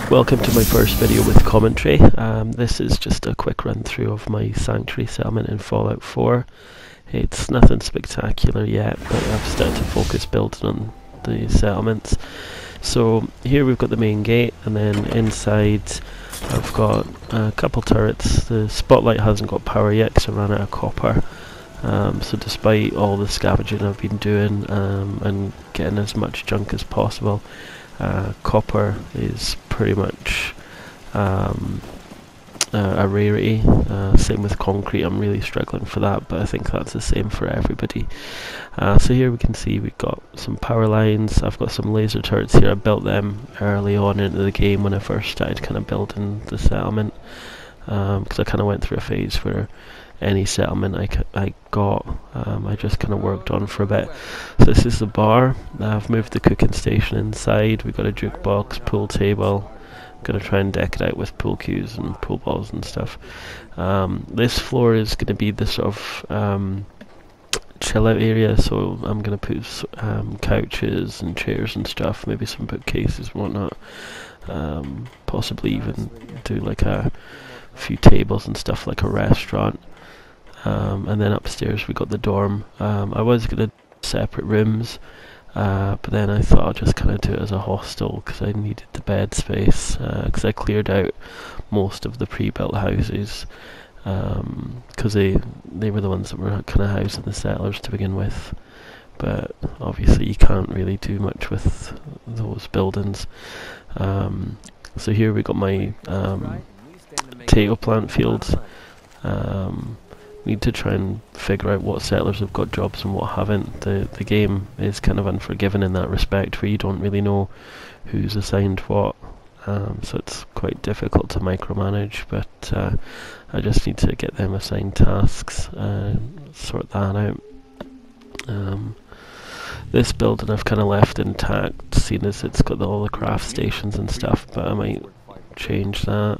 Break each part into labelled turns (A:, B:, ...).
A: Welcome to my first video with commentary. This is just a quick run through of my Sanctuary settlement in Fallout 4. It's nothing spectacular yet, but I've started to focus building on the settlements. So here we've got the main gate, and then inside I've got a couple turrets. The spotlight hasn't got power yet because I ran out of copper. So despite all the scavenging I've been doing and getting as much junk as possible, copper is pretty much a rarity. Same with concrete, I'm really struggling for that, but I think that's the same for everybody. So here we can see we've got some power lines. I've got some laser turrets here. I built them early on into the game when I first started kind of building the settlement, because I kind of went through a phase where any settlement I got, I just kind of worked on for a bit. So this is the bar. I've moved the cooking station inside. We've got a jukebox, pool table. I'm going to try and deck it out with pool cues and pool balls and stuff. This floor is going to be the sort of chill out area, so I'm going to put couches and chairs and stuff, maybe some bookcases and whatnot. Possibly even do like a few tables and stuff, like a restaurant. And then upstairs we got the dorm. I was going to separate rooms, but then I thought I'd just kind of do it as a hostel because I needed the bed space, because I cleared out most of the pre-built houses, because they were the ones that were kind of housing the settlers to begin with. But obviously you can't really do much with those buildings. So here we got my potato plant fields. Need to try and figure out what settlers have got jobs and what haven't. The game is kind of unforgiving in that respect, where you don't really know who's assigned what, so it's quite difficult to micromanage, but I just need to get them assigned tasks, sort that out. This building I've kind of left intact, seeing as it's got all the craft stations and stuff, but I might change that.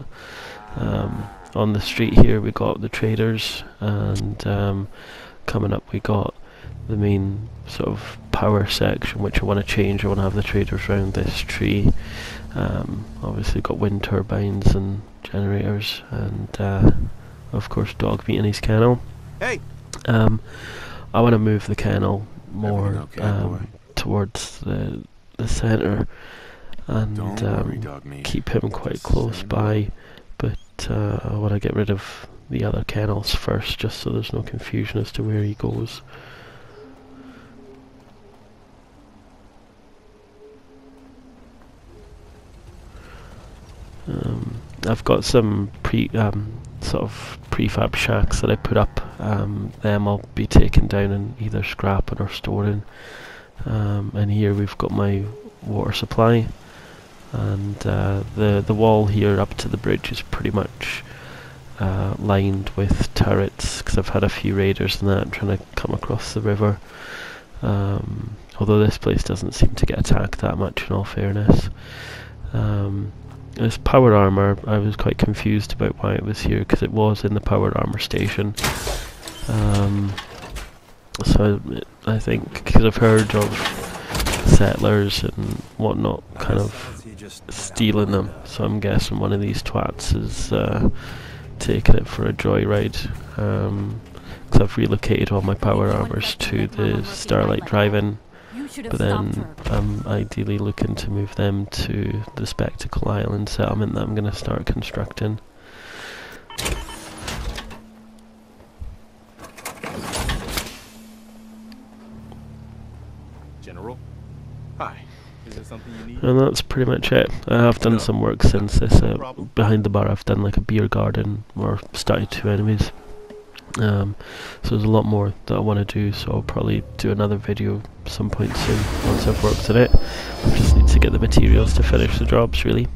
A: On the street here we got the traders, and coming up we got the main sort of power section, which I want to change. I want to have the traders around this tree. Obviously got wind turbines and generators, and of course Dog meat in his kennel. Hey! I want to move the kennel more towards the centre, and keep him quite close by. But I want to get rid of the other kennels first, just so there's no confusion as to where he goes. I've got some sort of prefab shacks that I put up. Them I'll be taking down and either scrapping or storing. And here we've got my water supply. And the wall here up to the bridge is pretty much lined with turrets, because I've had a few raiders and that trying to come across the river. Although this place doesn't seem to get attacked that much, in all fairness. This power armor, I was quite confused about why it was here, because it was in the power armor station. So I think because I've heard of settlers and whatnot kind of stealing them, so I'm guessing one of these twats is taking it for a joyride, because I've relocated all my power armors to the Starlight Drive-In, but then I'm ideally looking to move them to the Spectacle Island settlement that I'm going to start constructing.
B: General? Hi. Is there something you need?
A: And that's pretty much it. I have done some work since this. Behind the bar I've done like a beer garden, or started 2 enemies. So there's a lot more that I want to do, so I'll probably do another video some point soon once I've worked on it. I just need to get the materials to finish the jobs, really.